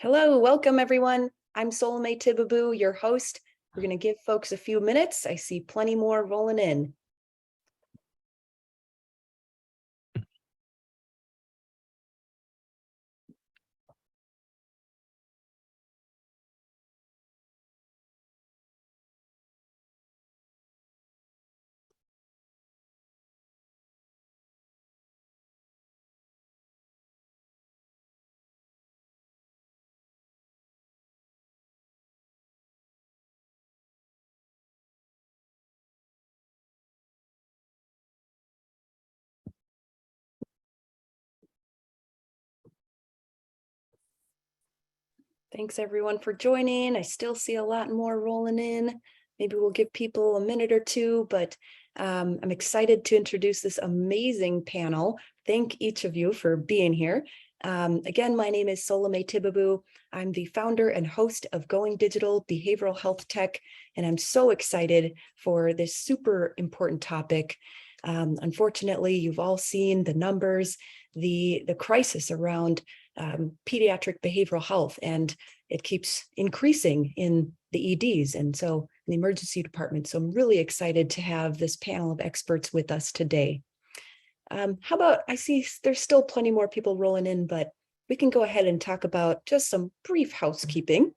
Hello, welcome everyone. I'm Solomay Tibaboo, your host. We're going to give folks a few minutes. I see plenty more rolling in. Thanks everyone for joining. I still see a lot more rolling in. Maybe we'll give people a minute or two, but I'm excited to introduce this amazing panel. Thank each of you for being here. Again, my name is Solomay Tibaboo. I'm the founder and host of Going Digital Behavioral Health Tech, and I'm so excited for this super important topic. Unfortunately, you've all seen the numbers, the crisis around pediatric behavioral health, and it keeps increasing in the EDs and so in the emergency department. So I'm really excited to have this panel of experts with us today. How about, I see there's still plenty more people rolling in, but we can go ahead and talk about just some brief housekeeping.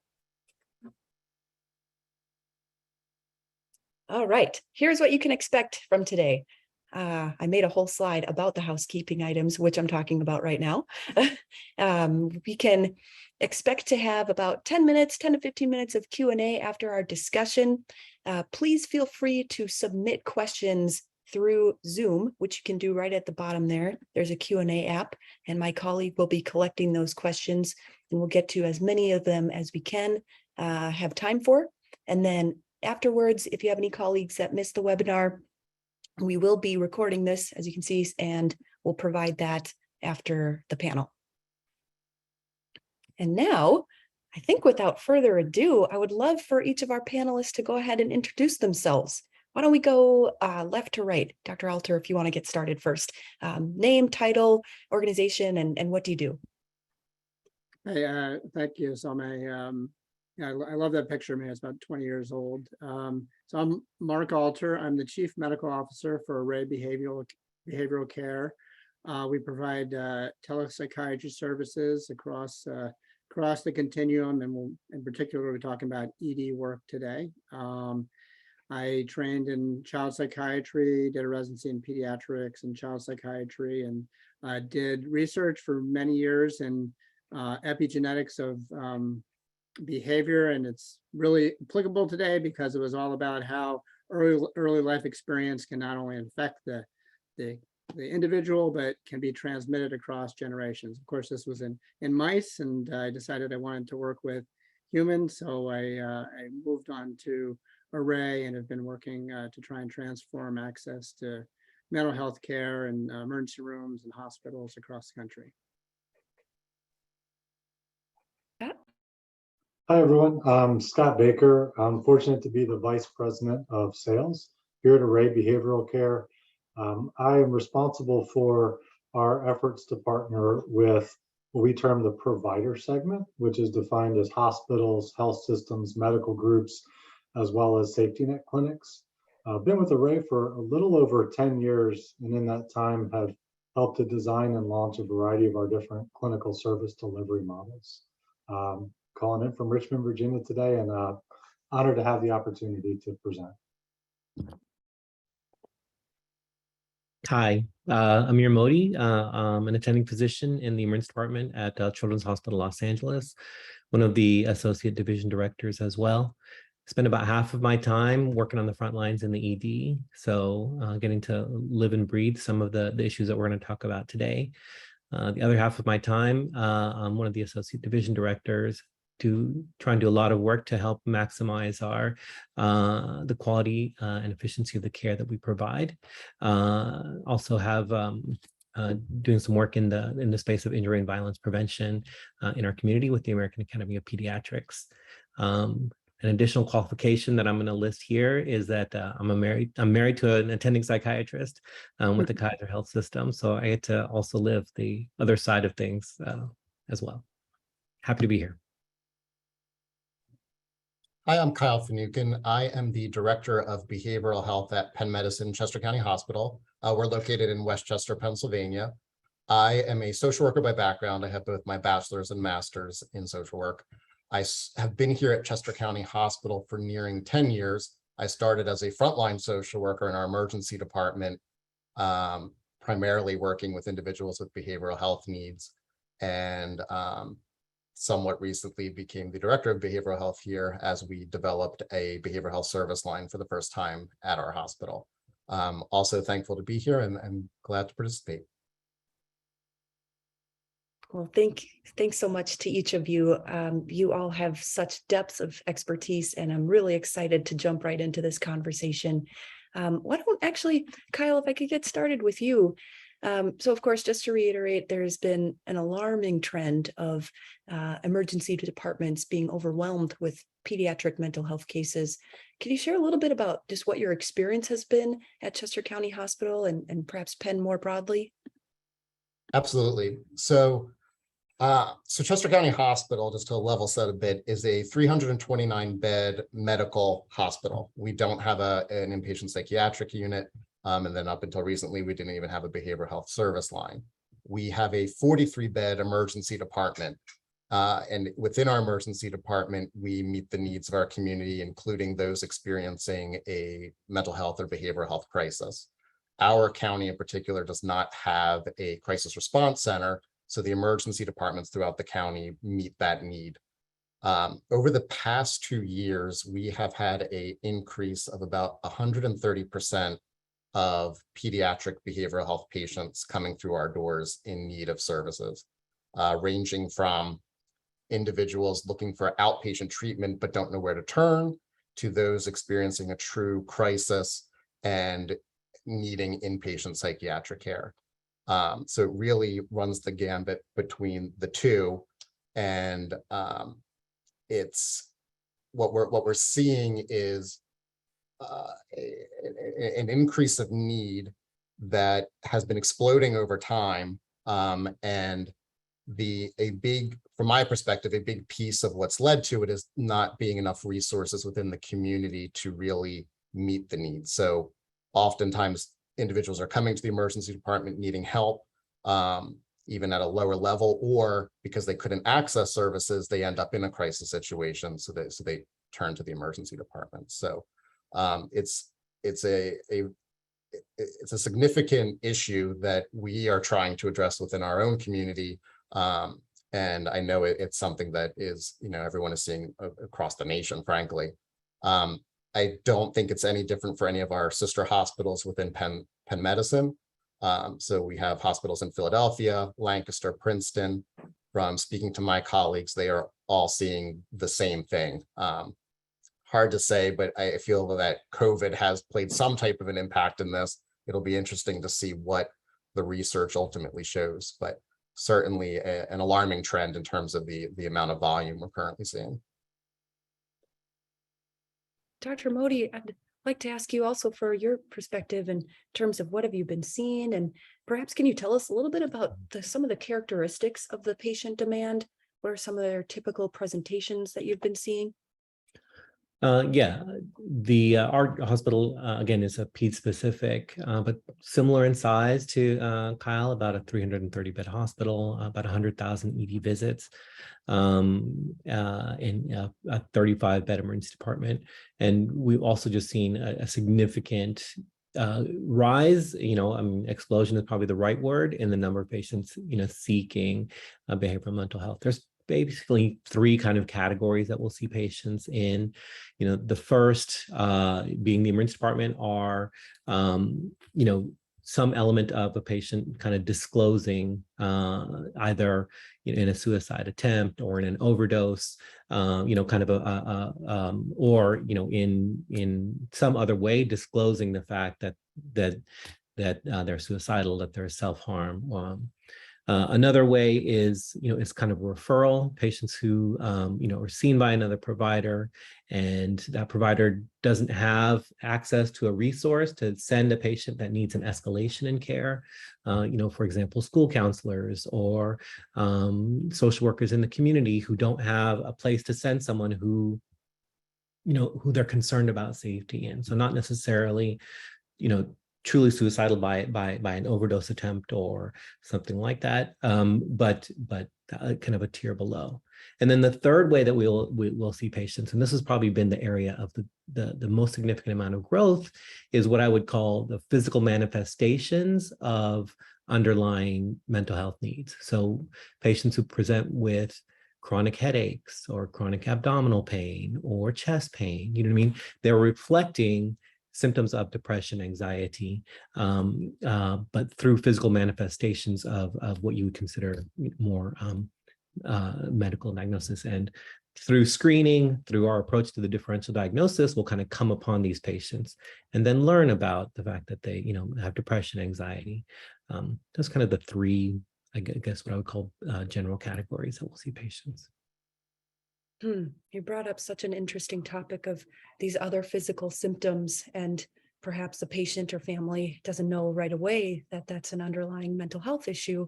All right, here's what you can expect from today. I made a whole slide about the housekeeping items, which I'm talking about right now. We can expect to have about 10 to 15 minutes of Q&A after our discussion. Please feel free to submit questions through Zoom, which you can do right at the bottom there. There's a Q&A app, and my colleague will be collecting those questions, and we'll get to as many of them as we can have time for. And then afterwards, if you have any colleagues that missed the webinar, we will be recording this, as you can see, and we'll provide that after the panel. And now, I think without further ado, I would love for each of our panelists to go ahead and introduce themselves. Why don't we go left to right? Dr. Alter, if you want to get started first. Name, title, organization, and what do you do? Hey, thank you, Salme. Yeah, I love that picture of me. It's about 20 years old. So I'm Mark Alter. I'm the Chief Medical Officer for Array Behavioral Care. We provide telepsychiatry services across the continuum, and in particular, we're talking about ED work today. I trained in child psychiatry, did a residency in pediatrics and child psychiatry, and did research for many years in epigenetics of behavior, and it's really applicable today because it was all about how early life experience can not only affect the individual, but can be transmitted across generations. Of course, this was in mice, and I decided I wanted to work with humans, so I moved on to Array and have been working to try and transform access to mental health care and emergency rooms and hospitals across the country. Hi, everyone. I'm Scott Baker. I'm fortunate to be the Vice President of Sales here at Array Behavioral Care. I am responsible for our efforts to partner with what we term the provider segment, which is defined as hospitals, health systems, medical groups, as well as safety net clinics. I've been with Array for a little over 10 years, and in that time have helped to design and launch a variety of our different clinical service delivery models. Calling in from Richmond, Virginia today, and honored to have the opportunity to present. Hi, Amir Modi. I'm an attending physician in the emergency department at Children's Hospital Los Angeles, one of the associate division directors as well. Spend about half of my time working on the front lines in the ED, so getting to live and breathe some of the issues that we're going to talk about today. The other half of my time, I'm one of the associate division directors, to try and do a lot of work to help maximize our the quality and efficiency of the care that we provide. Also have doing some work in the space of injury and violence prevention in our community with the American Academy of Pediatrics. An additional qualification that I'm going to list here is that I'm married to an attending psychiatrist with the Kaiser Health System, so I get to also live the other side of things as well. Happy to be here. Hi, I'm Kyle Finucane. I am the Director of Behavioral Health at Penn Medicine, Chester County Hospital. We're located in Westchester, Pennsylvania. I am a social worker by background. I have both my bachelor's and master's in social work. Have been here at Chester County Hospital for nearing 10 years. I started as a frontline social worker in our emergency department, primarily working with individuals with behavioral health needs, and somewhat recently became the director of behavioral health here as we developed a behavioral health service line for the first time at our hospital. Also thankful to be here and glad to participate. Well, thanks so much to each of you. You all have such depths of expertise, and I'm really excited to jump right into this conversation. Why don't actually, Kyle, if I could get started with you. So of course, just to reiterate, there's been an alarming trend of emergency departments being overwhelmed with pediatric mental health cases. Can you share a little bit about just what your experience has been at Chester County Hospital and perhaps Penn more broadly? Absolutely. So Chester County Hospital, just to level set a bit, is a 329 bed medical hospital. We don't have an inpatient psychiatric unit. And then up until recently, we didn't even have a behavioral health service line. We have a 43 bed emergency department. And within our emergency department, we meet the needs of our community, including those experiencing a mental health or behavioral health crisis. Our county in particular does not have a crisis response center, so the emergency departments throughout the county meet that need. Over the past 2 years, we have had an increase of about 130% of pediatric behavioral health patients coming through our doors in need of services, ranging from individuals looking for outpatient treatment but don't know where to turn, to those experiencing a true crisis and needing inpatient psychiatric care. So it really runs the gambit between the two, and it's what we're seeing is an increase of need that has been exploding over time, and from my perspective, a big piece of what's led to it is not being enough resources within the community to really meet the needs. So oftentimes individuals are coming to the emergency department needing help, even at a lower level, or because they couldn't access services, they end up in a crisis situation, so they turn to the emergency department. So it's a significant issue that we are trying to address within our own community, and I know it's something that is, everyone is seeing across the nation, frankly. I don't think it's any different for any of our sister hospitals within Penn Medicine. So we have hospitals in Philadelphia, Lancaster, Princeton. From speaking to my colleagues, they are all seeing the same thing. Hard to say, but I feel that COVID has played some type of an impact in this. It'll be interesting to see what the research ultimately shows, but certainly an alarming trend in terms of the amount of volume we're currently seeing. Dr. Modi, I'd like to ask you also for your perspective in terms of what have you been seeing, and perhaps can you tell us a little bit about some of the characteristics of the patient demand? What are some of their typical presentations that you've been seeing? Yeah, our hospital again is a ped specific, but similar in size to Kyle, about a 330 bed hospital, about 100,000 ED visits, in a 35 bed emergency department, and we've also just seen a significant rise. Explosion is probably the right word in the number of patients seeking behavioral mental health. There's basically 3 kind of categories that we'll see patients in. The first being the emergency department are, some element of a patient kind of disclosing either in a suicide attempt or in an overdose, kind of or in some other way disclosing the fact that they're suicidal, that they're self-harm. Another way is kind of referral, patients who, are seen by another provider, and that provider doesn't have access to a resource to send a patient that needs an escalation in care. For example, school counselors or social workers in the community who don't have a place to send someone who who they're concerned about safety in. So not necessarily, truly suicidal by an overdose attempt or something like that, but kind of a tier below. And then the third way that we'll see patients, and this has probably been the area of the most significant amount of growth, is what I would call the physical manifestations of underlying mental health needs. So patients who present with chronic headaches or chronic abdominal pain or chest pain, you know what I mean? They're reflecting symptoms of depression, anxiety, but through physical manifestations of what you would consider more medical diagnosis. And through screening, through our approach to the differential diagnosis, we'll kind of come upon these patients and then learn about the fact that they, have depression, anxiety. That's kind of the three, I guess, what I would call general categories that we'll see patients. You brought up such an interesting topic of these other physical symptoms, and perhaps the patient or family doesn't know right away that that's an underlying mental health issue.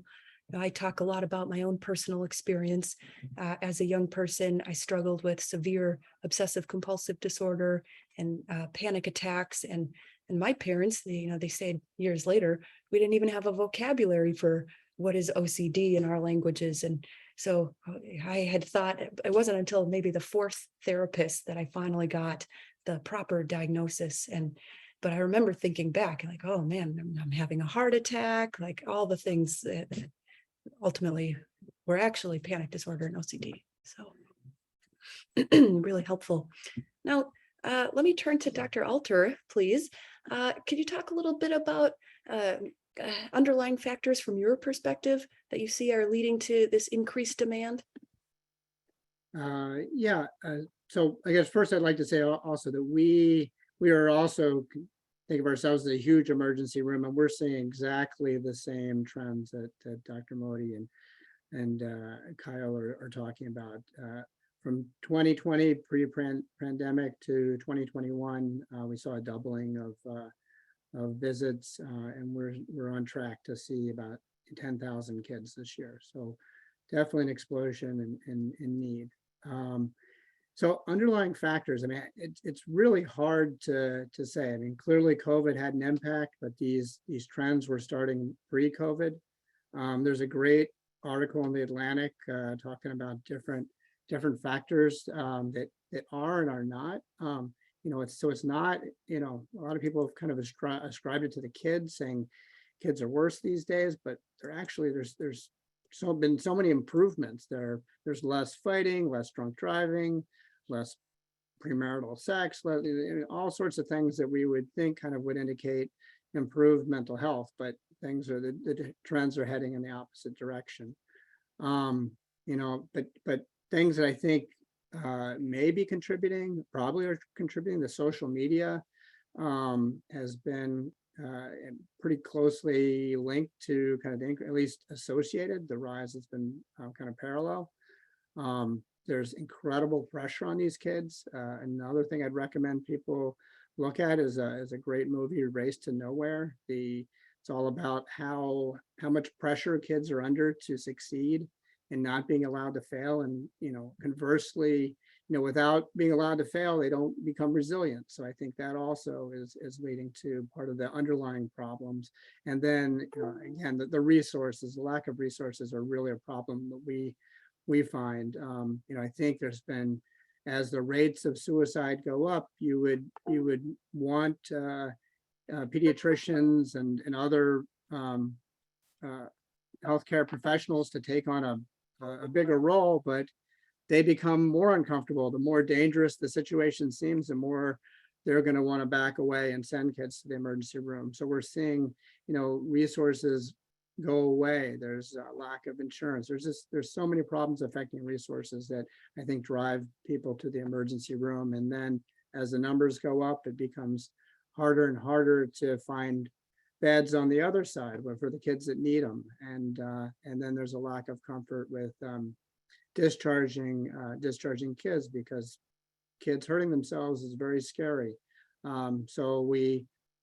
I talk a lot about my own personal experience. As a young person, I struggled with severe obsessive compulsive disorder and panic attacks. And my parents, they said years later, we didn't even have a vocabulary for what is OCD in our languages. And so I had thought it wasn't until maybe the fourth therapist that I finally got the proper diagnosis. But I remember thinking back, like, oh man, I'm having a heart attack, like all the things that ultimately were actually panic disorder and OCD. So really helpful. Now, let me turn to Dr. Alter, please. Could you talk a little bit about underlying factors from your perspective that you see are leading to this increased demand? Yeah. So I guess first I'd like to say also that we are also think of ourselves as a huge emergency room, and we're seeing exactly the same trends that Dr. Modi and Kyle are talking about. From 2020 pre-pandemic to 2021, we saw a doubling of visits, and we're on track to see about 10,000 kids this year. So definitely an explosion in need. So underlying factors, I mean, it's really hard to say. I mean, clearly COVID had an impact, but these trends were starting pre-COVID. There's a great article in the Atlantic talking about different factors that are and are not. It's not, a lot of people have kind of ascribed it to the kids, saying kids are worse these days, but they're actually, there's been so many improvements. There's less fighting, less drunk driving, less premarital sex, all sorts of things that we would think kind of would indicate improved mental health, but the trends are heading in the opposite direction. But things that I think may be contributing, probably are contributing, the social media has been pretty closely linked to kind of at least associated. The rise has been kind of parallel. There's incredible pressure on these kids. Another thing I'd recommend people look at is a great movie, Race to Nowhere. It's all about how much pressure kids are under to succeed and not being allowed to fail. And, conversely, without being allowed to fail, they don't become resilient. So I think that also is leading to part of the underlying problems. And then, again, the resources, the lack of resources are really a problem that we find. I think there's been, as the rates of suicide go up, you would want pediatricians and other healthcare professionals to take on a bigger role, but they become more uncomfortable. The more dangerous the situation seems, the more they're going to want to back away and send kids to the emergency room. So we're seeing, resources go away. There's a lack of insurance. There's so many problems affecting resources that I think drive people to the emergency room. And then as the numbers go up, it becomes harder and harder to find beds on the other side for the kids that need them. And then there's a lack of comfort with discharging kids, because kids hurting themselves is very scary. So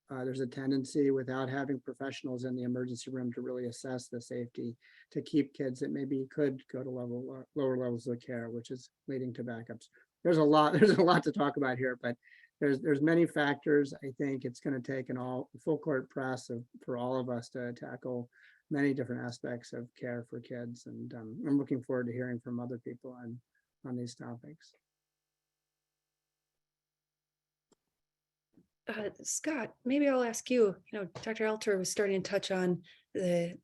there's a tendency, without having professionals in the emergency room to really assess the safety, to keep kids that maybe could go to lower levels of care, which is leading to backups. there's a lot to talk about here, but there's many factors. I think it's going to take full court press for all of us to tackle many different aspects of care for kids. And I'm looking forward to hearing from other people on these topics. Scott, maybe I'll ask you, Dr. Alter was starting to touch on the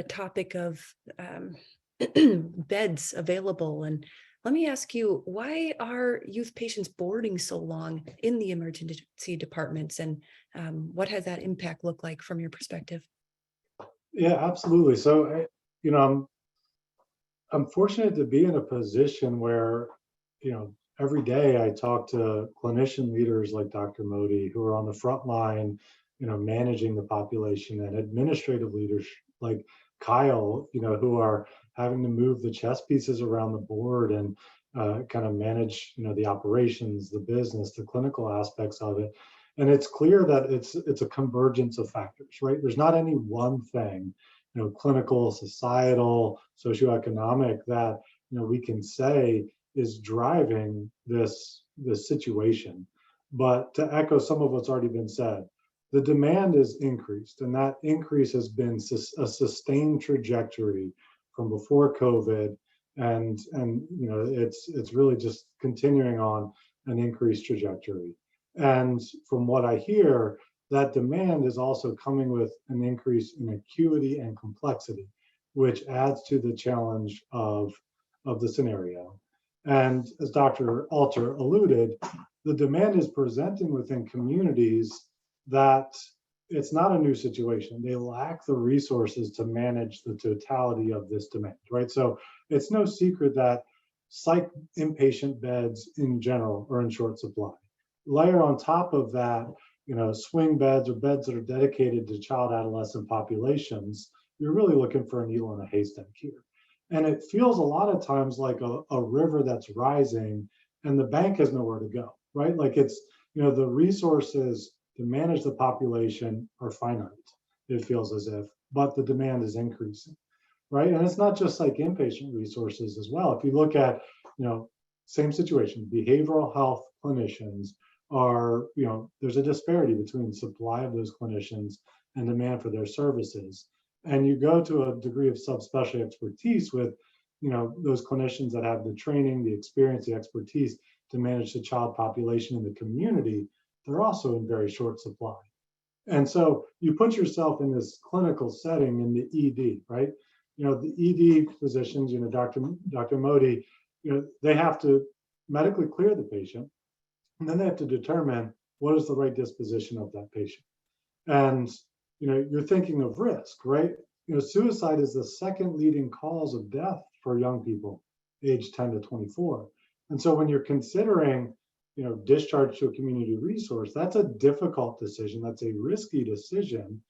topic of beds available. And let me ask you, why are youth patients boarding so long in the emergency departments? And what has that impact looked like from your perspective? Yeah, absolutely. So, I'm fortunate to be in a position where, every day I talk to clinician leaders like Dr. Modi, who are on the front line, managing the population, and administrative leaders like Kyle, who are having to move the chess pieces around the board and kind of manage, the operations, the business, the clinical aspects of it. And it's clear that it's a convergence of factors, right? There's not any one thing, clinical, societal, socioeconomic that, we can say is driving this situation. But to echo some of what's already been said, the demand is increased, and that increase has been a sustained trajectory from before COVID, and it's really just continuing on an increased trajectory. And from what I hear, that demand is also coming with an increase in acuity and complexity, which adds to the challenge of the scenario. And as Dr. Alter alluded, the demand is presenting within communities that it's not a new situation. They lack the resources to manage the totality of this demand, right? So it's no secret that psych inpatient beds in general are in short supply. Layer on top of that, swing beds or beds that are dedicated to child adolescent populations, you're really looking for a needle in a haystack here. And it feels a lot of times like a river that's rising and the bank has nowhere to go, right? Like it's, the resources to manage the population are finite, it feels as if, but the demand is increasing, right? And it's not just like inpatient resources as well. If you look at, same situation, behavioral health clinicians are, there's a disparity between supply of those clinicians and demand for their services. And you go to a degree of subspecialty expertise with, those clinicians that have the training, the experience, the expertise to manage the child population in the community, they're also in very short supply. And so you put yourself in this clinical setting in the ED, right? The ED physicians, Dr. Modi, they have to medically clear the patient, and then they have to determine what is the right disposition of that patient. And you're thinking of risk, right? Suicide is the second leading cause of death for young people aged 10 to 24. And so when you're considering, discharge to a community resource, that's a difficult decision. That's a risky decision.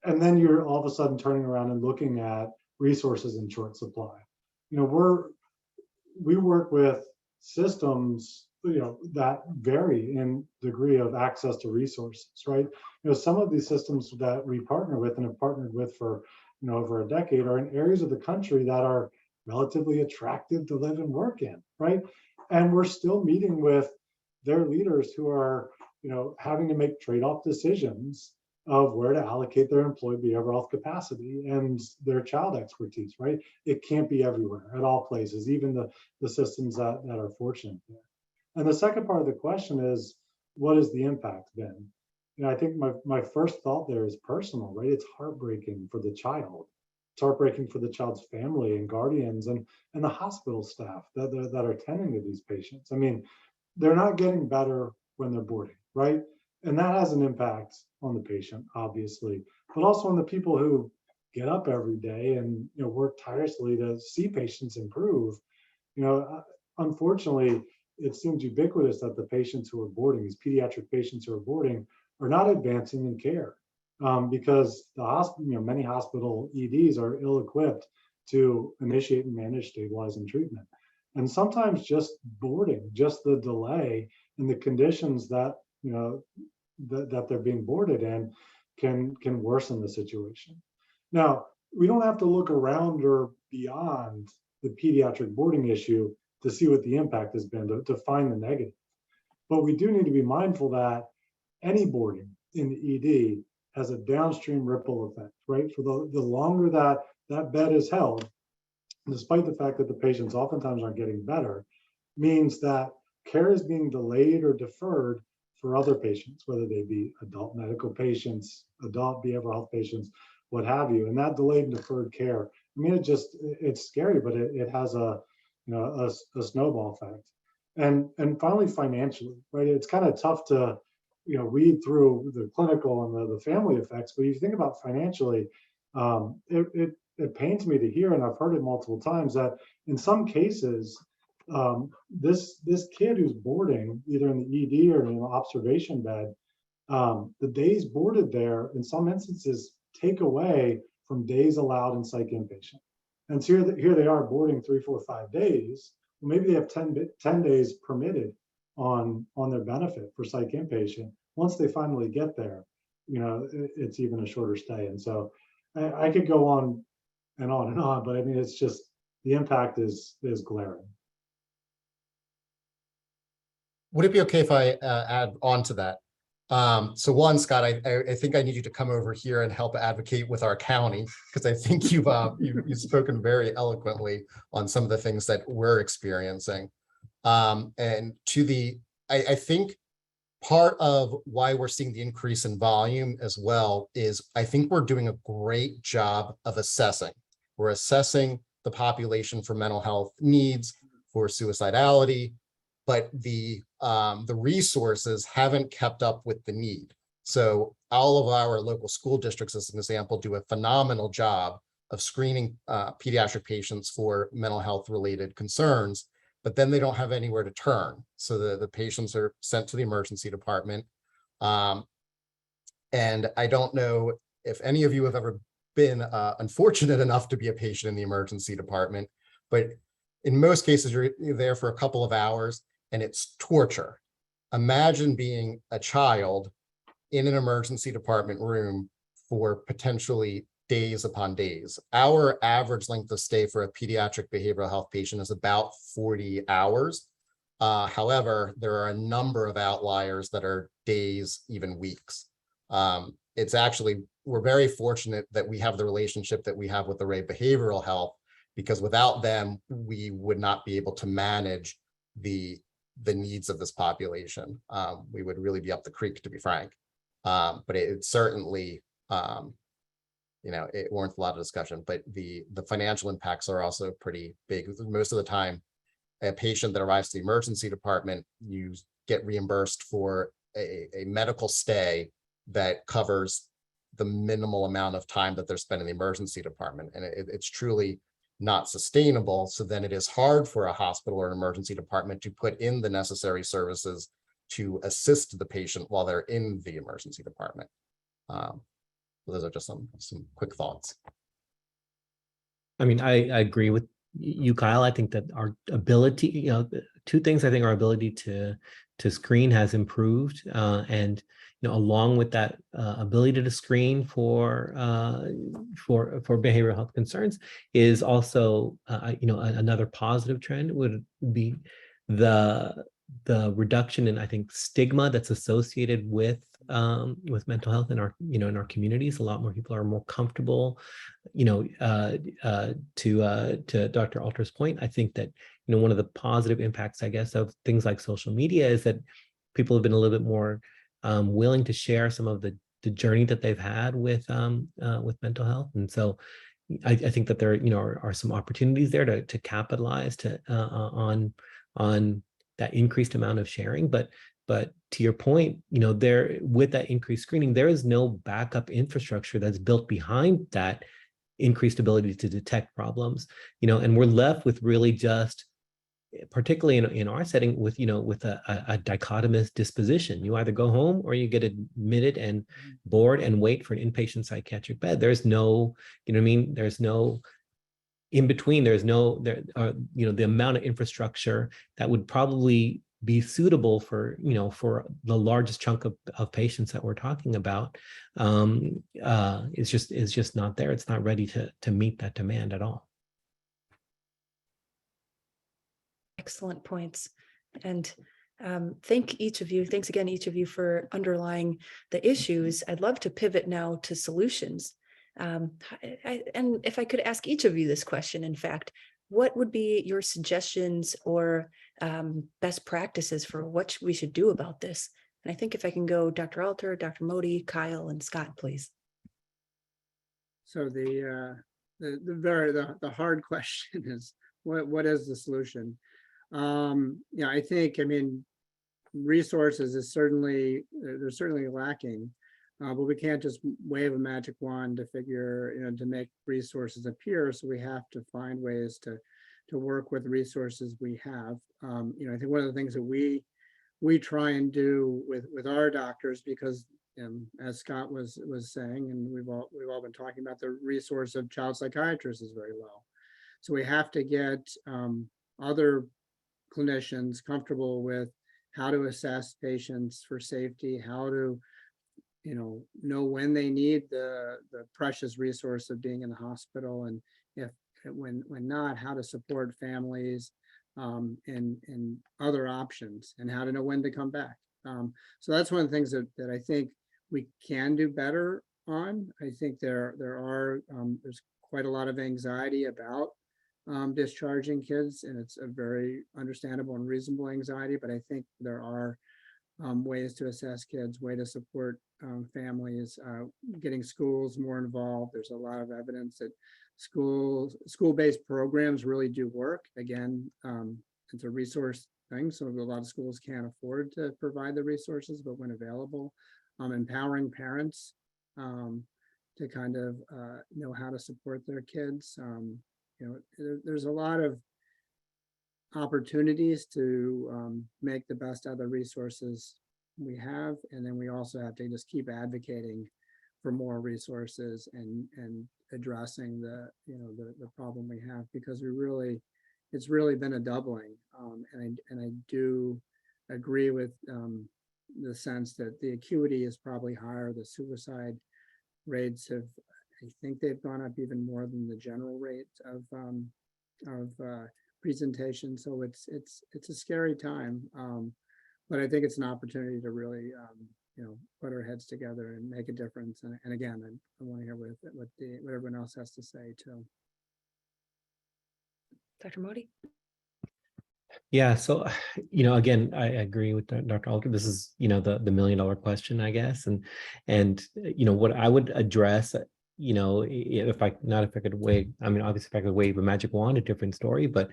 And then you're all of a sudden turning around and looking at resources in short supply. We work with systems that vary in degree of access to resources, right? Some of these systems that we partner with and have partnered with for over a decade are in areas of the country that are relatively attractive to live and work in, right? And we're still meeting with their leaders who are having to make trade-off decisions of where to allocate their employee behavioral health capacity and their child expertise, right? It can't be everywhere at all places, even the systems that are fortunate there. And the second part of the question is, what has the impact been? I think my first thought there is personal, right? It's heartbreaking for the child. It's heartbreaking for the child's family and guardians and the hospital staff that are tending to these patients. I mean, they're not getting better when they're boarding, right? And that has an impact on the patient, obviously, but also on the people who get up every day and work tirelessly to see patients improve. Unfortunately, it seems ubiquitous that the patients who are boarding, these pediatric patients who are boarding, are not advancing in care because the hospital, many hospital EDs are ill-equipped to initiate and manage, stabilize, and treatment. And sometimes just boarding, just the delay and the conditions that that they're being boarded in can worsen the situation. Now, we don't have to look around or beyond the pediatric boarding issue to see what the impact has been, to find the negative. But we do need to be mindful that any boarding in the ED has a downstream ripple effect, right? For the longer that that bed is held, despite the fact that the patients oftentimes aren't getting better, means that care is being delayed or deferred for other patients, whether they be adult medical patients, adult behavioral health patients, what have you. And that delayed and deferred care, I mean, it's scary, but it has a snowball effect. And finally, financially, right? It's kind of tough to read through the clinical and the family effects, but if you think about financially, it pains me to hear, and I've heard it multiple times, that in some cases, this kid who's boarding either in the ED or in an observation bed, the days boarded there in some instances take away from days allowed in psych inpatient. And so here they are boarding 3, 4, 5 days. Well, maybe they have 10 days permitted on their benefit for psych inpatient. Once they finally get there, it's even a shorter stay. And so I could go on and on and on, but I mean, it's just the impact is glaring. Would it be okay if I add on to that? So one, Scott, I think I need you to come over here and help advocate with our county, because I think you've spoken very eloquently on some of the things that we're experiencing. And I think part of why we're seeing the increase in volume as well is I think we're doing a great job of assessing. We're assessing the population for mental health needs, for suicidality, but the resources haven't kept up with the need. So all of our local school districts, as an example, do a phenomenal job of screening pediatric patients for mental health related concerns, but then they don't have anywhere to turn. So the patients are sent to the emergency department. And I don't know if any of you have ever been unfortunate enough to be a patient in the emergency department, but in most cases, you're there for a couple of hours and it's torture. Imagine being a child in an emergency department room for potentially days upon days. Our average length of stay for a pediatric behavioral health patient is about 40 hours. However, there are a number of outliers that are days, even weeks. It's actually, we're very fortunate that we have the relationship that we have with the Ray Behavioral Health, because without them, we would not be able to manage the needs of this population. We would really be up the creek, to be frank. But it certainly, it warrants a lot of discussion, but the financial impacts are also pretty big. Most of the time, a patient that arrives to the emergency department, you get reimbursed for a medical stay that covers the minimal amount of time that they're spending in the emergency department. And it's truly not sustainable. So then it is hard for a hospital or an emergency department to put in the necessary services to assist the patient while they're in the emergency department. Those are just some quick thoughts. I mean, I agree with you, Kyle. I think that our ability, two things. I think our ability to screen has improved, and along with that ability to screen for behavioral health concerns is also, another positive trend would be the reduction in, I think, stigma that's associated with mental health in our, in our communities. A lot more people are more comfortable, to Dr. Alter's point. I think that, one of the positive impacts, I guess, of things like social media is that people have been a little bit more willing to share some of the journey that they've had with mental health. And so I think that there, are some opportunities there to capitalize on that increased amount of sharing. But to your point, there, with that increased screening, there is no backup infrastructure that's built behind that increased ability to detect problems, and we're left with really just, particularly in our setting, with a dichotomous disposition. You either go home or you get admitted and board and wait for an inpatient psychiatric bed. There's no, there's no in between. There's no the amount of infrastructure that would probably be suitable for for the largest chunk of patients that we're talking about. Is just not there. It's not ready to meet that demand at all. Excellent points. And thanks again, each of you, for underlying the issues. I'd love to pivot now to solutions. And if I could ask each of you this question, in fact, what would be your suggestions or best practices for what we should do about this? And I think if I can go Dr. Alter, Dr. Modi, Kyle, and Scott, please. So the hard question is, what is the solution? Yeah, I mean, resources is certainly, they're certainly lacking, but we can't just wave a magic wand to figure, to make resources appear. So we have to find ways to work with resources we have. I think one of the things that we try and do with our doctors, because as Scott was saying, and we've all been talking about, the resource of child psychiatrists is very low. So we have to get other clinicians comfortable with how to assess patients for safety, how to know when they need the precious resource of being in the hospital, and when not, how to support families and other options, and how to know when to come back. So that's one of the things that I think we can do better on. I think there's quite a lot of anxiety about discharging kids, and it's a very understandable and reasonable anxiety, but I think there are ways to assess kids, way to support families, getting schools more involved. There's a lot of evidence that school-based programs really do work. Again, it's a resource thing, so a lot of schools can't afford to provide the resources, but when available, empowering parents to kind of know how to support their kids. There's a lot of opportunities to make the best out of the resources we have, and then we also have to just keep advocating for more resources and addressing the problem we have, because it's really been a doubling, and I do agree with the sense that the acuity is probably higher. The suicide rates have, I think they've gone up even more than the general rate of presentation. So it's a scary time, but I think it's an opportunity to really put our heads together and make a difference. And again, I want to hear what everyone else has to say too. Dr. Modi? Yeah, so again, I agree with Dr. Alter. This is the $1 million question, I guess, and what I would address, if I could wave, obviously if I could wave a magic wand, a different story, but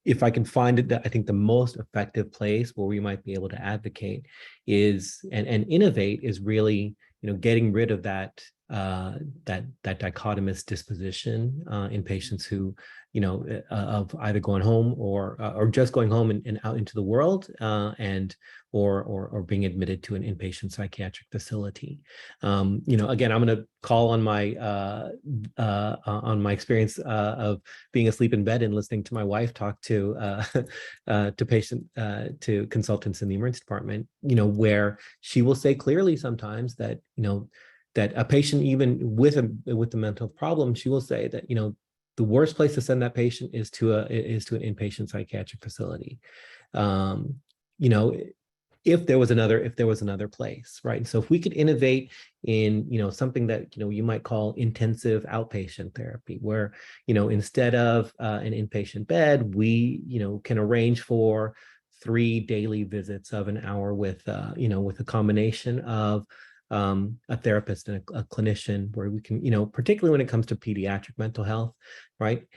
if I can find it, that I think the most effective place where we might be able to advocate is and innovate is really getting rid of that dichotomous disposition in patients who of either going home or just going home and out into the world or being admitted to an inpatient psychiatric facility. Again, I'm going to call on my experience of being asleep in bed and listening to my wife talk to consultants in the emergency department, where she will say clearly sometimes that that a patient, even with a mental problem, she will say that the worst place to send that patient is to an inpatient psychiatric facility. If there was another place, right? And so if we could innovate in something that you might call intensive outpatient therapy, where instead of an inpatient bed, we can arrange for 3 daily visits of an hour with with a combination of a therapist and a clinician, where we can, particularly when it comes to pediatric mental health, right?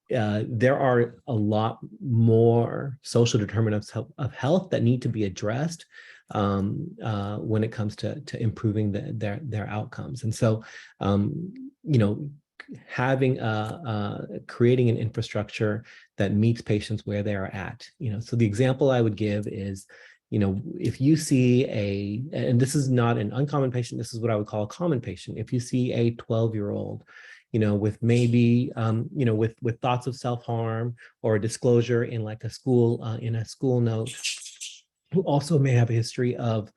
There are a lot more social determinants of health that need to be addressed when it comes to improving their outcomes. And so, having creating an infrastructure that meets patients where they are at. So the example I would give is, if you see and this is not an uncommon patient, this is what I would call a common patient. If you see a 12-year-old, with maybe, with thoughts of self-harm or a disclosure in like a school note, who also may have a history of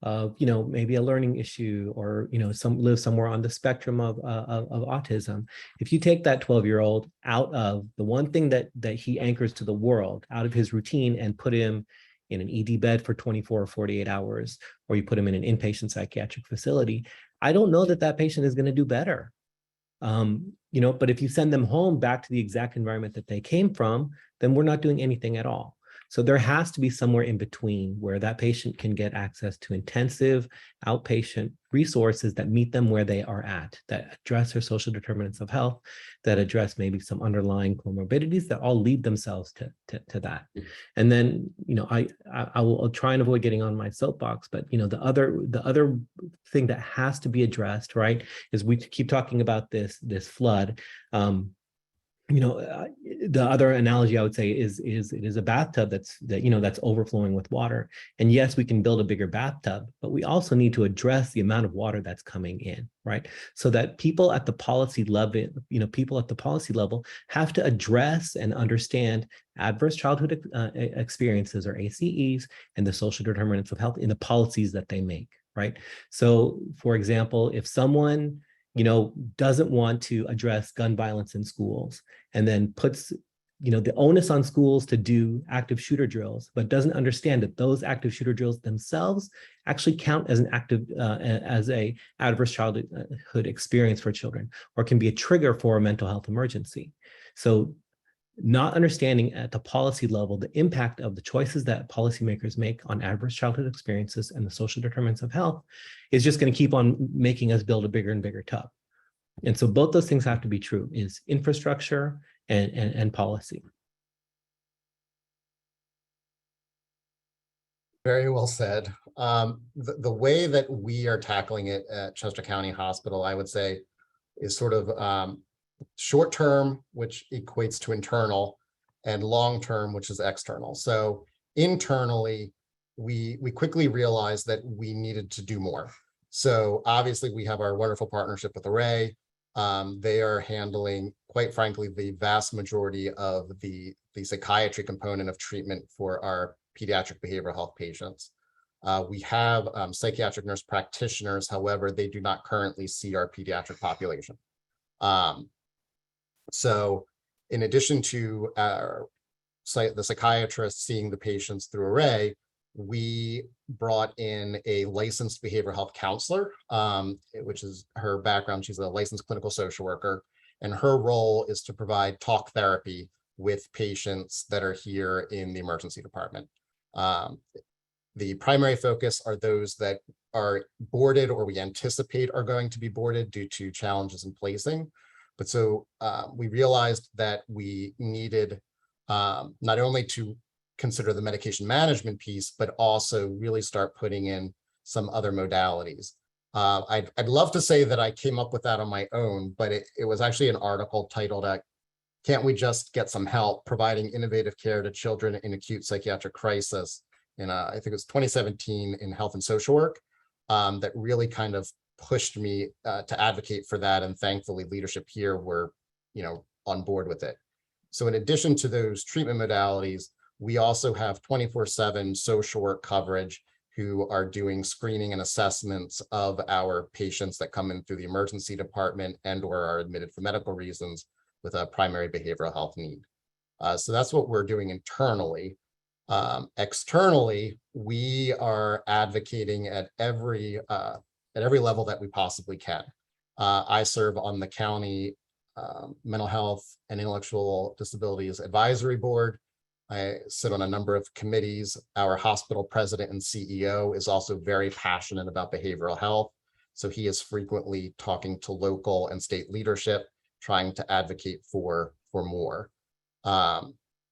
of, maybe a learning issue, or, live somewhere on the spectrum of autism. If you take that 12-year-old out of the one thing that he anchors to the world, out of his routine, and put him in an ED bed for 24 or 48 hours, or you put him in an inpatient psychiatric facility, I don't know that that patient is going to do better. But if you send them home back to the exact environment that they came from, then we're not doing anything at all. So there has to be somewhere in between where that patient can get access to intensive outpatient resources that meet them where they are at, that address their social determinants of health, that address maybe some underlying comorbidities that all lead themselves to that. And then, I will try and avoid getting on my soapbox, but the other thing that has to be addressed, right, is we keep talking about this flood. The other analogy I would say is it is a bathtub that's overflowing with water. And yes, we can build a bigger bathtub, but we also need to address the amount of water that's coming in, right? So that people at the policy level, have to address and understand adverse childhood experiences, or ACEs, and the social determinants of health in the policies that they make, right? So, for example, if someone doesn't want to address gun violence in schools, and then puts, the onus on schools to do active shooter drills, but doesn't understand that those active shooter drills themselves actually count as as a adverse childhood experience for children, or can be a trigger for a mental health emergency. So, not understanding at the policy level the impact of the choices that policymakers make on adverse childhood experiences and the social determinants of health is just going to keep on making us build a bigger and bigger tub. And so both those things have to be true, is infrastructure and policy. Very well said. The way that we are tackling it at Chester County Hospital, I would say, is sort of short term, which equates to internal, and long term, which is external. So internally, we quickly realized that we needed to do more. So obviously, we have our wonderful partnership with Array. They are handling, quite frankly, the vast majority of the psychiatry component of treatment for our pediatric behavioral health patients. We have psychiatric nurse practitioners. However, they do not currently see our pediatric population. So in addition to the psychiatrist seeing the patients through Array, we brought in a licensed behavioral health counselor, which is her background. She's a licensed clinical social worker, and her role is to provide talk therapy with patients that are here in the emergency department. The primary focus are those that are boarded, or we anticipate are going to be boarded due to challenges in placing. But so we realized that we needed not only to consider the medication management piece, but also really start putting in some other modalities. I'd love to say that I came up with that on my own, but it was actually an article titled, "Can't We Just Get Some Help? Providing Innovative Care to Children in Acute Psychiatric Crisis," in I think it was 2017 in Health and Social Work, that really kind of pushed me to advocate for that. And thankfully, leadership here were, on board with it. So in addition to those treatment modalities, we also have 24/7 social work coverage who are doing screening and assessments of our patients that come in through the emergency department and/or are admitted for medical reasons with a primary behavioral health need. So that's what we're doing internally. Externally, we are advocating at every level that we possibly can. I serve on the county Mental Health and Intellectual Disabilities Advisory Board. I sit on a number of committees. Our hospital president and CEO is also very passionate about behavioral health. So he is frequently talking to local and state leadership, trying to advocate for more.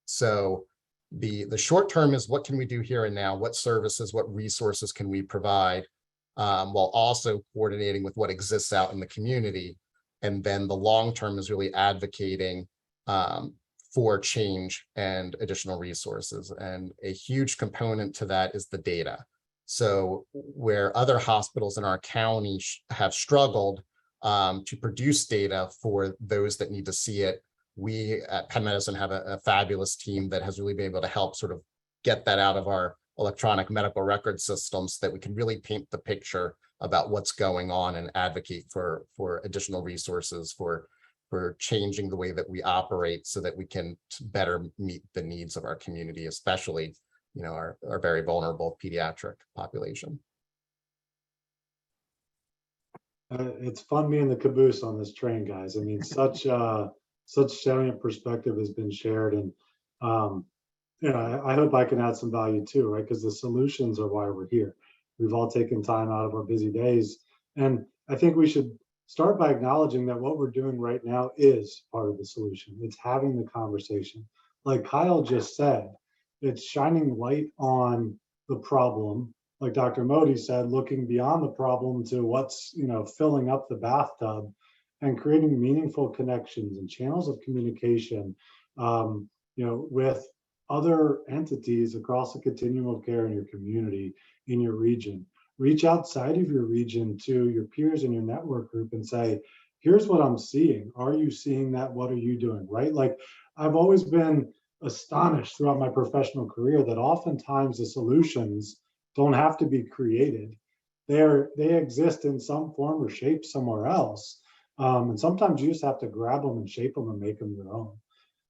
So the short term is, what can we do here and now? What services, what resources can we provide, while also coordinating with what exists out in the community? And then the long term is really advocating for change and additional resources. And a huge component to that is the data. So where other hospitals in our county have struggled to produce data for those that need to see it, we at Penn Medicine have a fabulous team that has really been able to help sort of get that out of our electronic medical record systems so that we can really paint the picture about what's going on and advocate for additional resources for changing the way that we operate so that we can better meet the needs of our community, especially, our very vulnerable pediatric population. It's fun being the caboose on this train, guys. I mean, such salient perspective has been shared, and I hope I can add some value too, right? Because the solutions are why we're here. We've all taken time out of our busy days, and I think we should start by acknowledging that what we're doing right now is part of the solution. It's having the conversation. Like Kyle just said, it's shining light on the problem. Like Dr. Modi said, looking beyond the problem to what's, filling up the bathtub and creating meaningful connections and channels of communication, with other entities across the continuum of care in your community, in your region. Reach outside of your region to your peers in your network group and say, here's what I'm seeing. Are you seeing that? What are you doing? Right? Like, I've always been astonished throughout my professional career that oftentimes the solutions don't have to be created. They exist in some form or shape somewhere else. And sometimes you just have to grab them and shape them and make them your own.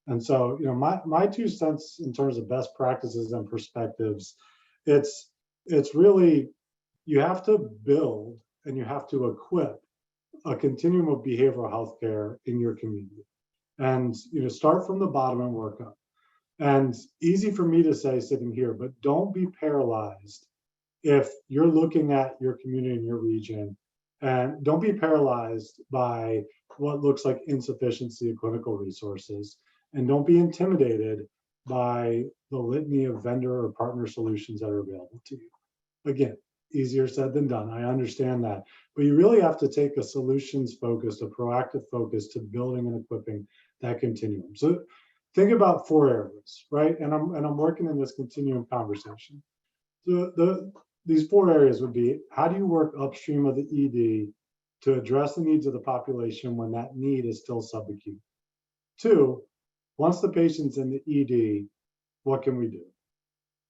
And so, my 2 cents in terms of best practices and perspectives, it's really, you have to build and you have to equip a continuum of behavioral health care in your community. And, start from the bottom and work up. And easy for me to say sitting here, but don't be paralyzed if you're looking at your community in your region, and don't be paralyzed by what looks like insufficiency of clinical resources, and don't be intimidated by the litany of vendor or partner solutions that are available to you. Again, easier said than done. I understand that, but you really have to take a solutions focused, a proactive focus to building and equipping that continuum. So think about 4 areas, right? And I'm working in this continuum conversation. These 4 areas would be: how do you work upstream of the ED to address the needs of the population when that need is still subacute? 2, once the patient's in the ED, what can we do?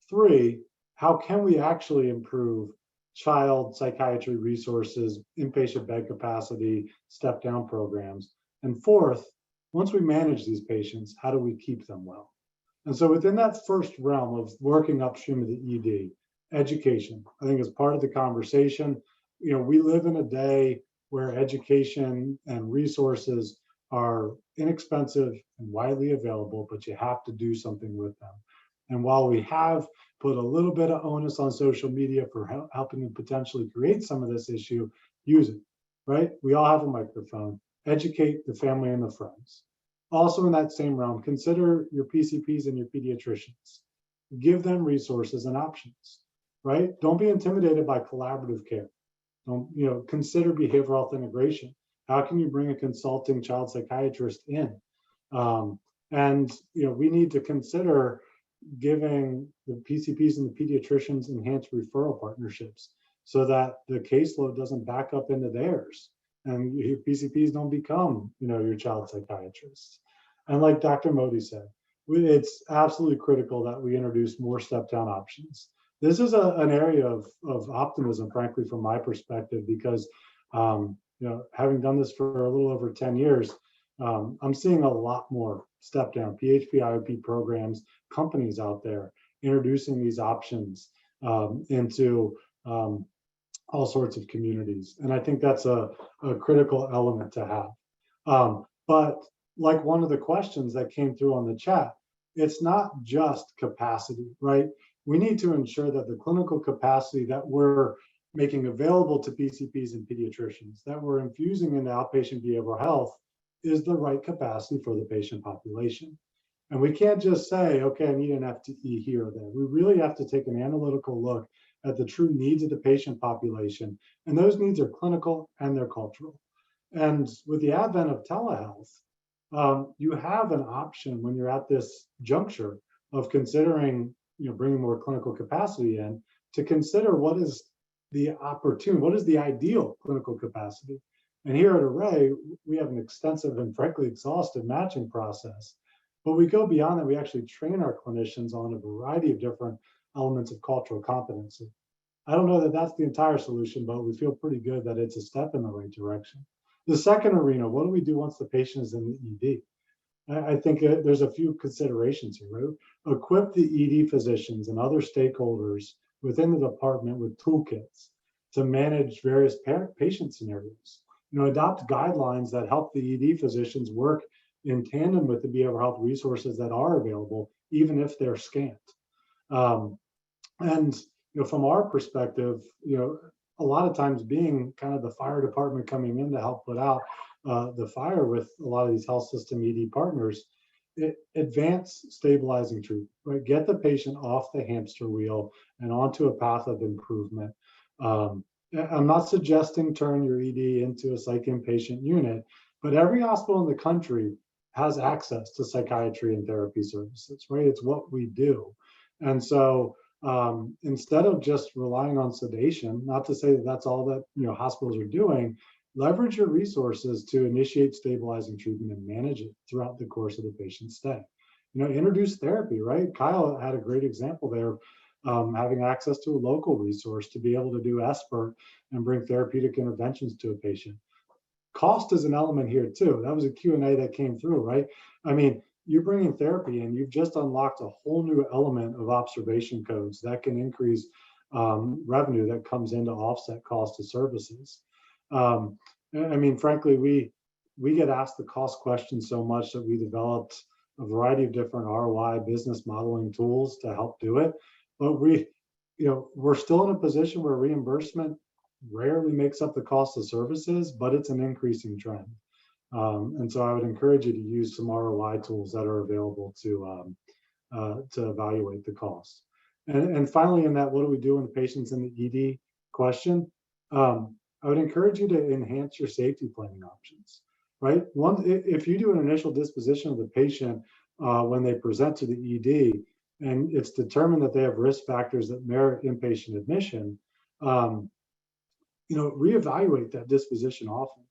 3, how can we actually improve child psychiatry resources, inpatient bed capacity, step-down programs? And 4th, once we manage these patients, how do we keep them well? And so within that first realm of working upstream of the ED, education, I think, is part of the conversation. We live in a day where education and resources are inexpensive and widely available, but you have to do something with them. And while we have put a little bit of onus on social media for helping to potentially create some of this issue, use it, right? We all have a microphone. Educate the family and the friends. Also in that same realm, consider your PCPs and your pediatricians. Give them resources and options, right? Don't be intimidated by collaborative care. Don't, consider behavioral health integration. How can you bring a consulting child psychiatrist in? We need to consider giving the PCPs and the pediatricians enhanced referral partnerships so that the caseload doesn't back up into theirs and your PCPs don't become, your child psychiatrists. And like Dr. Modi said, it's absolutely critical that we introduce more step-down options. This is an area of optimism, frankly, from my perspective, because having done this for a little over 10 years, I'm seeing a lot more step-down PHP, IOP programs, companies out there introducing these options into all sorts of communities. And I think that's a critical element to have. But like one of the questions that came through on the chat, it's not just capacity, right? We need to ensure that the clinical capacity that we're making available to PCPs and pediatricians, that we're infusing into outpatient behavioral health, is the right capacity for the patient population. And we can't just say, okay, I need an FTE here or there. We really have to take an analytical look at the true needs of the patient population. And those needs are clinical and they're cultural. And with the advent of telehealth, you have an option when you're at this juncture of considering, bringing more clinical capacity in, to consider what is the opportune, what is the ideal clinical capacity. And here at Array, we have an extensive and frankly exhaustive matching process. But we go beyond that. We actually train our clinicians on a variety of different elements of cultural competency. I don't know that that's the entire solution, but we feel pretty good that it's a step in the right direction. The second arena, what do we do once the patient is in the ED? I think there's a few considerations here, right? Equip the ED physicians and other stakeholders within the department with toolkits to manage various patient scenarios. Adopt guidelines that help the ED physicians work in tandem with the behavioral health resources that are available, even if they're scant. And from our perspective, a lot of times being kind of the fire department coming in to help put out the fire with a lot of these health system ED partners, advance stabilizing treatment, right? Get the patient off the hamster wheel and onto a path of improvement. I'm not suggesting turn your ED into a psych inpatient unit, but every hospital in the country has access to psychiatry and therapy services, right? It's what we do. And so instead of just relying on sedation, not to say that that's all that hospitals are doing, leverage your resources to initiate stabilizing treatment and manage it throughout the course of the patient's stay. Introduce therapy, right? Kyle had a great example there, having access to a local resource to be able to do SBIRT and bring therapeutic interventions to a patient. Cost is an element here too. That was a Q&A that came through, right? I mean, you're bringing therapy and you've just unlocked a whole new element of observation codes that can increase revenue that comes in to offset cost of services. I mean, frankly, we get asked the cost question so much that we developed a variety of different ROI business modeling tools to help do it. But we're still in a position where reimbursement rarely makes up the cost of services, but it's an increasing trend. And so I would encourage you to use some ROI tools that are available to evaluate the cost. And finally, in that, what do we do when the patient's in the ED question? I would encourage you to enhance your safety planning options, right? If you do an initial disposition of the patient when they present to the ED, and it's determined that they have risk factors that merit inpatient admission, reevaluate that disposition often.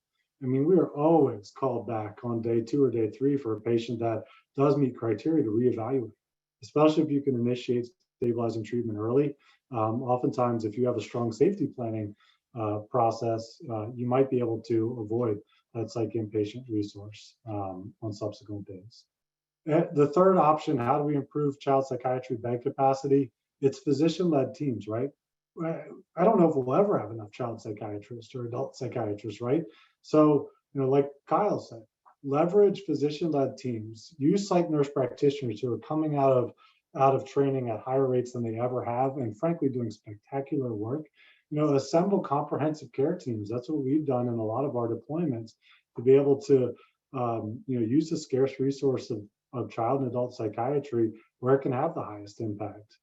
I mean, we are always called back on day 2 or day 3 for a patient that does meet criteria to reevaluate, especially if you can initiate stabilizing treatment early. Oftentimes, if you have a strong safety planning process, you might be able to avoid that psych inpatient resource on subsequent days. The third option, how do we improve child psychiatry bed capacity? It's physician-led teams, right? I don't know if we'll ever have enough child psychiatrists or adult psychiatrists, right? So, like Kyle said, leverage physician-led teams, use psych nurse practitioners who are coming out of training at higher rates than they ever have, and frankly, doing spectacular work. Assemble comprehensive care teams. That's what we've done in a lot of our deployments to be able to, use the scarce resource of child and adult psychiatry where it can have the highest impact.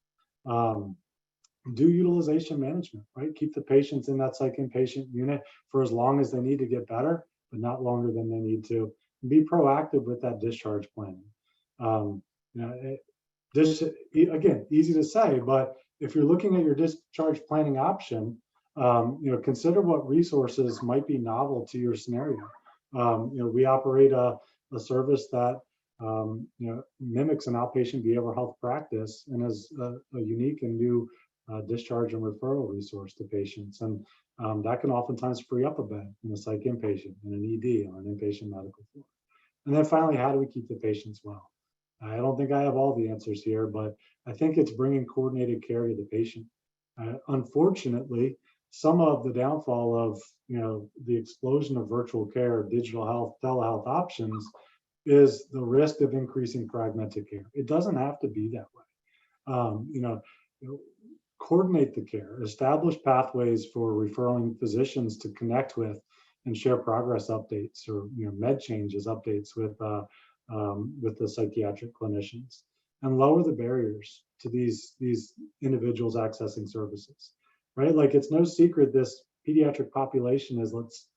Do utilization management, right? Keep the patients in that psych inpatient unit for as long as they need to get better, but not longer than they need to. Be proactive with that discharge planning. Again, easy to say, but if you're looking at your discharge planning option, consider what resources might be novel to your scenario. We operate a service that mimics an outpatient behavioral health practice and is a unique and new discharge and referral resource to patients. And that can oftentimes free up a bed in a psych inpatient, in an ED, on an inpatient medical floor. And then finally, how do we keep the patients well? I don't think I have all the answers here, but I think it's bringing coordinated care to the patient. Unfortunately, some of the downfall of the explosion of virtual care, digital health, telehealth options is the risk of increasing fragmented care. It doesn't have to be that way. Coordinate the care, establish pathways for referring physicians to connect with and share progress updates or med changes updates with the psychiatric clinicians, and lower the barriers to these individuals accessing services, right? Like, it's no secret this pediatric population is, let's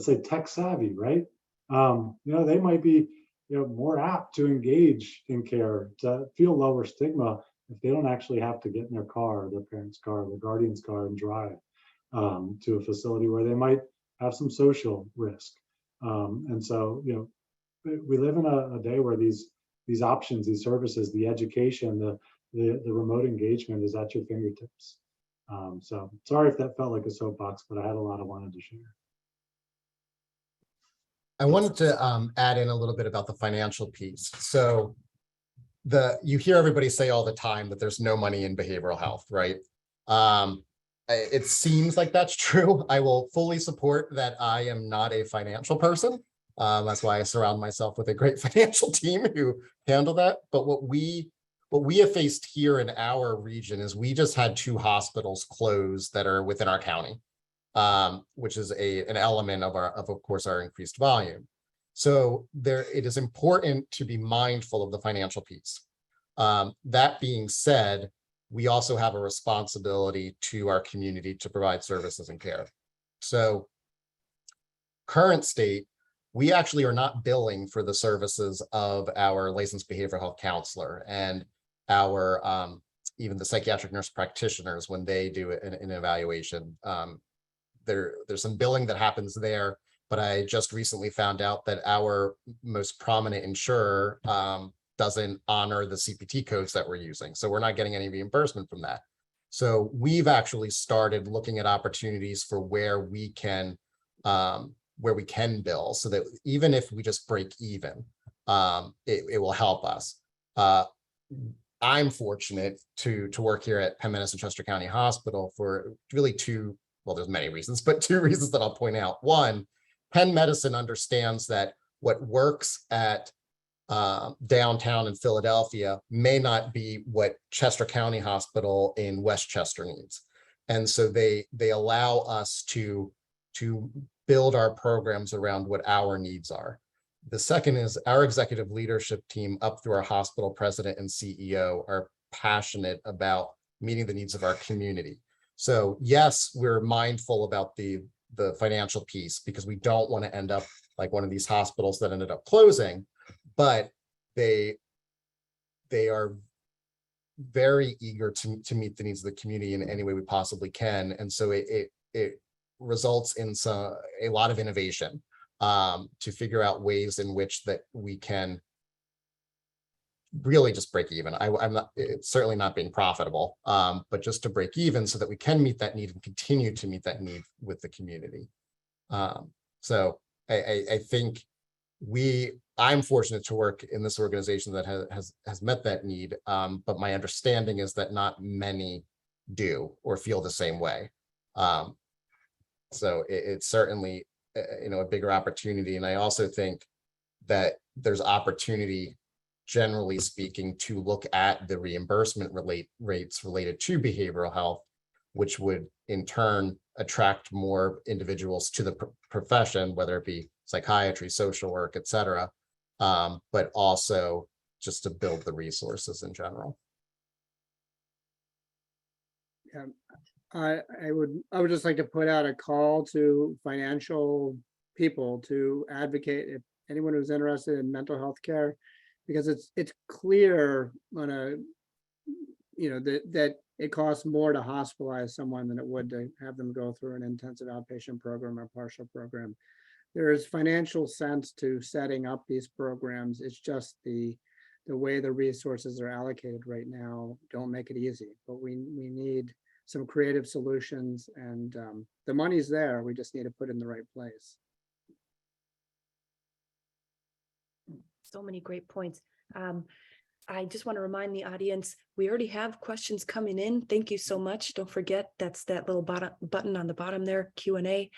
say, tech savvy, right? They might be more apt to engage in care, to feel lower stigma if they don't actually have to get in their car, their parents' car, their guardian's car, and drive to a facility where they might have some social risk. And so, we live in a day where these options, these services, the education, the remote engagement is at your fingertips. So sorry if that felt like a soapbox, but I had a lot I wanted to share. I wanted to add in a little bit about the financial piece. So you hear everybody say all the time that there's no money in behavioral health, right? It seems like that's true. I will fully support that. I am not a financial person. That's why I surround myself with a great financial team who handle that. But what we have faced here in our region is we just had 2 hospitals close that are within our county, which is an element of course, our increased volume. So it is important to be mindful of the financial piece. That being said, we also have a responsibility to our community to provide services and care. So current state, we actually are not billing for the services of our licensed behavioral health counselor and our even the psychiatric nurse practitioners when they do an evaluation. There's some billing that happens there, but I just recently found out that our most prominent insurer doesn't honor the CPT codes that we're using. So we're not getting any reimbursement from that. So we've actually started looking at opportunities for where we can bill, so that even if we just break even, it will help us. I'm fortunate to work here at Penn Medicine Chester County Hospital for really there's many reasons, but 2 reasons that I'll point out. One, Penn Medicine understands that what works at downtown in Philadelphia may not be what Chester County Hospital in Westchester needs. And so they allow us to build our programs around what our needs are. The second is our executive leadership team up through our hospital president and CEO are passionate about meeting the needs of our community. So yes, we're mindful about the financial piece because we don't want to end up like one of these hospitals that ended up closing, but they are very eager to meet the needs of the community in any way we possibly can. And so it results in a lot of innovation to figure out ways in which that we can really just break even. It's certainly not being profitable, but just to break even so that we can meet that need and continue to meet that need with the community. So I think I'm fortunate to work in this organization that has met that need, but my understanding is that not many do or feel the same way. So it's certainly a bigger opportunity, and I also think that there's opportunity, generally speaking, to look at the reimbursement rates related to behavioral health, which would in turn attract more individuals to the profession, whether it be psychiatry, social work, et cetera, but also just to build the resources in general. Yeah, I would just like to put out a call to financial people to advocate if anyone who's interested in mental health care, because it's clear that it costs more to hospitalize someone than it would to have them go through an intensive outpatient program or partial program. There is financial sense to setting up these programs. It's just the way the resources are allocated right now don't make it easy, but we need some creative solutions, and the money's there. We just need to put it in the right place. So many great points. I just want to remind the audience, we already have questions coming in. Thank you so much. Don't forget, that's that little button on the bottom there, Q&A.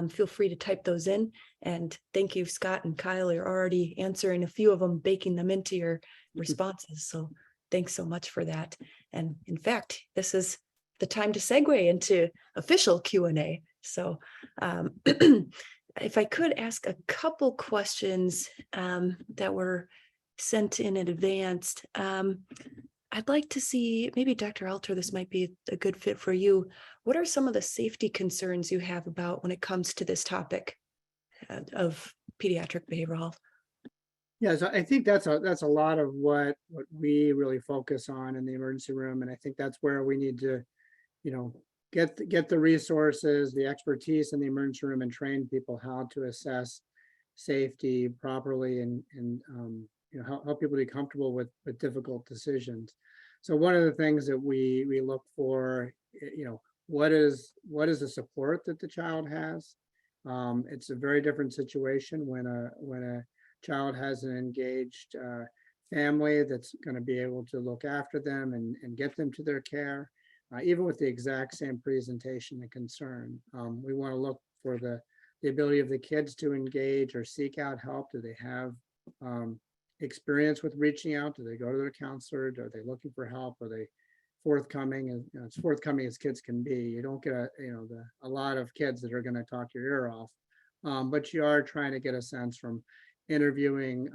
Feel free to type those in. And thank you, Scott and Kyle. You're already answering a few of them, baking them into your responses. So thanks so much for that. And in fact, this is the time to segue into official Q&A. So if I could ask a couple questions that were sent in advance. I'd like to see, maybe Dr. Alter, this might be a good fit for you. What are some of the safety concerns you have about when it comes to this topic of pediatric behavioral health? Yeah, so I think that's a lot of what we really focus on in the emergency room, and I think that's where we need to, get the resources, the expertise in the emergency room, and train people how to assess safety properly and help people be comfortable with difficult decisions. So one of the things that we look for, what is the support that the child has? It's a very different situation when a child has an engaged family that's going to be able to look after them and get them to their care, even with the exact same presentation and concern. We want to look for the ability of the kids to engage or seek out help. Do they have experience with reaching out? Do they go to their counselor? Are they looking for help? Are they forthcoming? And as forthcoming as kids can be. You don't get a lot of kids that are going to talk your ear off, but you are trying to get a sense from interviewing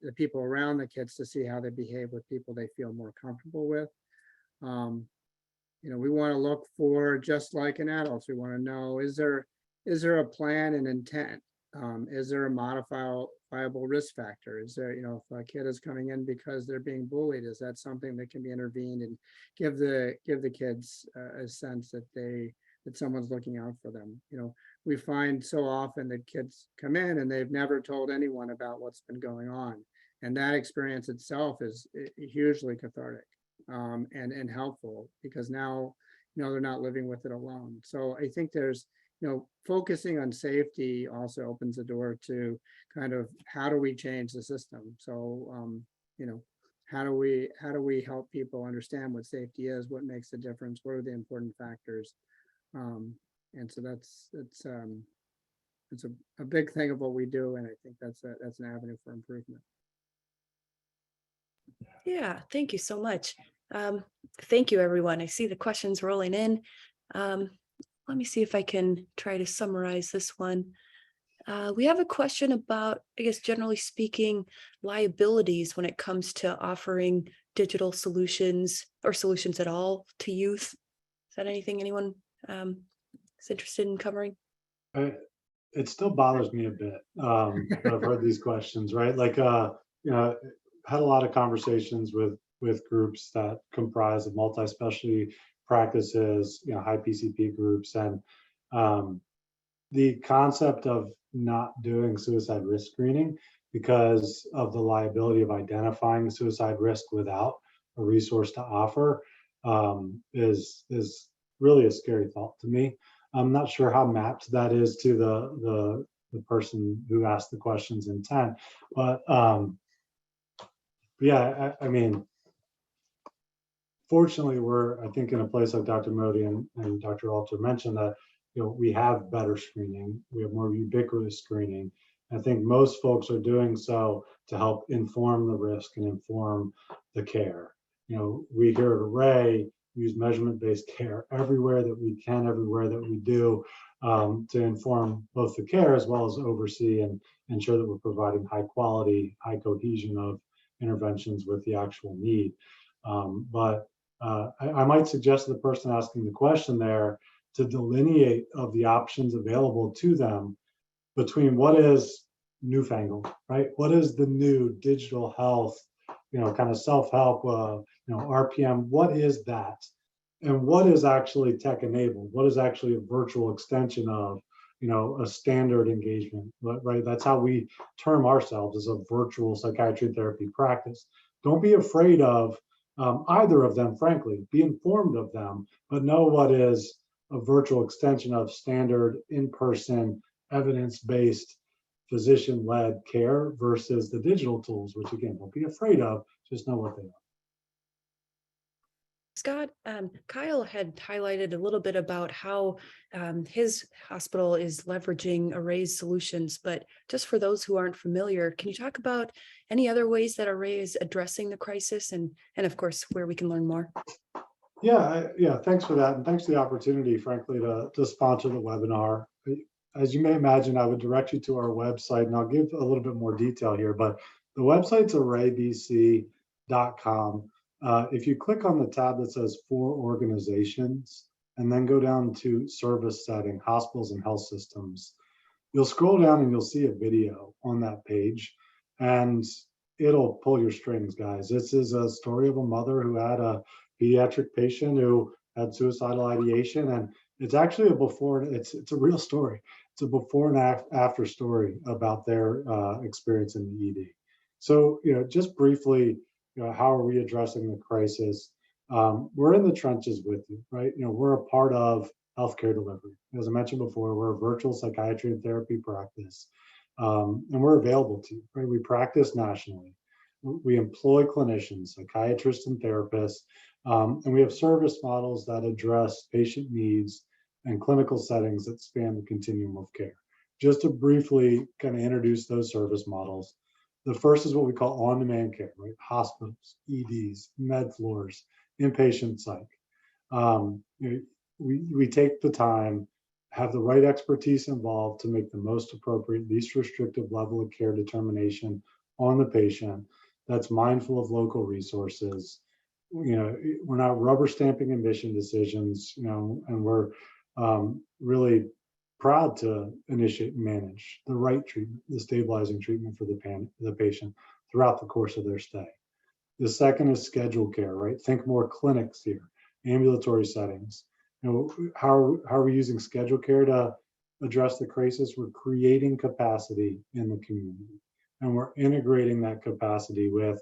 the people around the kids to see how they behave with people they feel more comfortable with. We want to look for, just like in adults, we want to know, is there a plan and intent? Is there a modifiable risk factor? Is there, if a kid is coming in because they're being bullied, is that something that can be intervened and give the kids a sense that someone's looking out for them? We find so often that kids come in and they've never told anyone about what's been going on. And that experience itself is hugely cathartic and helpful, because now, they're not living with it alone. So I think there's, focusing on safety also opens the door to kind of, how do we change the system? So, how do we help people understand what safety is, what makes a difference, what are the important factors? And so it's a big thing of what we do, and I think that's an avenue for improvement. Yeah, thank you so much. Thank you, everyone. I see the questions rolling in. Let me see if I can try to summarize this one. We have a question about, I guess, generally speaking, liabilities when it comes to offering digital solutions or solutions at all to youth. Is that anything anyone is interested in covering? It still bothers me a bit. I've heard these questions, right? Like, had a lot of conversations with groups that comprise of multi-specialty practices, high PCP groups, and the concept of not doing suicide risk screening because of the liability of identifying suicide risk without a resource to offer is really a scary thought to me. I'm not sure how mapped that is to the person who asked the question's intent, but yeah, I mean, fortunately, we're, I think, in a place like Dr. Modi and Dr. Alter mentioned that, we have better screening, we have more ubiquitous screening. I think most folks are doing so to help inform the risk and inform the care. We here at Array use measurement-based care everywhere that we can, everywhere that we do, to inform both the care as well as oversee and ensure that we're providing high quality, high cohesion of interventions with the actual need. But I might suggest to the person asking the question there to delineate of the options available to them between what is newfangled, right? What is the new digital health, kind of self-help, RPM, what is that? And what is actually tech enabled? What is actually a virtual extension of, a standard engagement, right? That's how we term ourselves, as a virtual psychiatry therapy practice. Don't be afraid of either of them, frankly. Be informed of them, but know what is a virtual extension of standard in-person, evidence-based, physician-led care versus the digital tools, which again, don't be afraid of, just know what they are. Scott, Kyle had highlighted a little bit about how his hospital is leveraging Array's solutions, but just for those who aren't familiar, can you talk about any other ways that Array is addressing the crisis, and of course, where we can learn more? Yeah, thanks for that. And thanks for the opportunity, frankly, to sponsor the webinar. As you may imagine, I would direct you to our website, and I'll give a little bit more detail here, but the website's arraybc.com. If you click on the tab that says for organizations, and then go down to service setting, hospitals and health systems, you'll scroll down and you'll see a video on that page, and it'll pull your strings, guys. This is a story of a mother who had a pediatric patient who had suicidal ideation, and it's actually a before, it's a real story. It's a before and after story about their experience in the ED. So, just briefly, how are we addressing the crisis? we're in the trenches with you, right? We're a part of healthcare delivery. As I mentioned before, we're a virtual psychiatry and therapy practice, and we're available to you, right? We practice nationally. We employ clinicians, psychiatrists, and therapists, and we have service models that address patient needs and clinical settings that span the continuum of care. Just to briefly kind of introduce those service models, the first is what we call on-demand care, right? Hospitals, EDs, med floors, inpatient psych. We take the time, have the right expertise involved to make the most appropriate, least restrictive level of care determination on the patient that's mindful of local resources. We're not rubber stamping admission decisions, and we're really proud to initiate and manage the right treatment, the stabilizing treatment for the patient throughout the course of their stay. The second is scheduled care, right? Think more clinics here, ambulatory settings. How are we using scheduled care to address the crisis? We're creating capacity in the community, and we're integrating that capacity with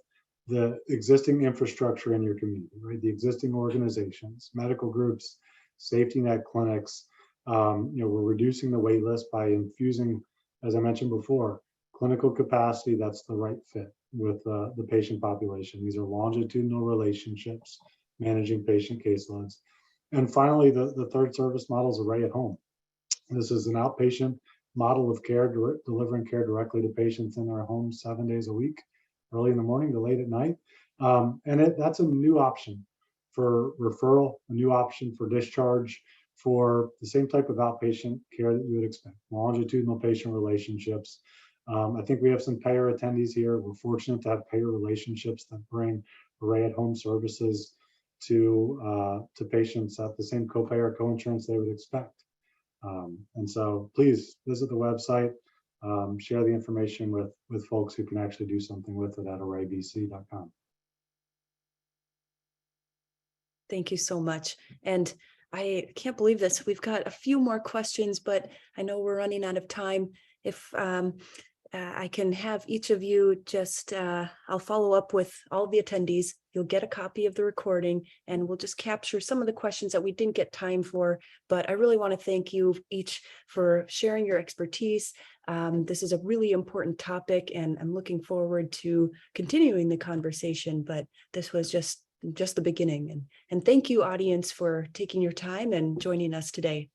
the existing infrastructure in your community, right? The existing organizations, medical groups, safety net clinics. We're reducing the wait list by infusing, as I mentioned before, clinical capacity that's the right fit with the patient population. These are longitudinal relationships, managing patient caseloads. And finally, the third service model is Array at Home. This is an outpatient model of care, delivering care directly to patients in their homes 7 days a week, early in the morning to late at night. That's a new option for referral, a new option for discharge, for the same type of outpatient care that you would expect, longitudinal patient relationships. I think we have some payer attendees here. We're fortunate to have payer relationships that bring Array at Home services to patients at the same copay or coinsurance they would expect. And so please visit the website, share the information with folks who can actually do something with it at araybc.com. Thank you so much. And I can't believe this. We've got a few more questions, but I know we're running out of time. If I can have each of you just, I'll follow up with all the attendees. You'll get a copy of the recording, and we'll just capture some of the questions that we didn't get time for. But I really want to thank you each for sharing your expertise. This is a really important topic, and I'm looking forward to continuing the conversation. But this was just the beginning. And thank you, audience, for taking your time and joining us today.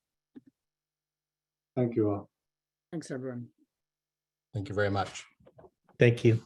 Thank you all. Thanks, everyone. Thank you very much. Thank you.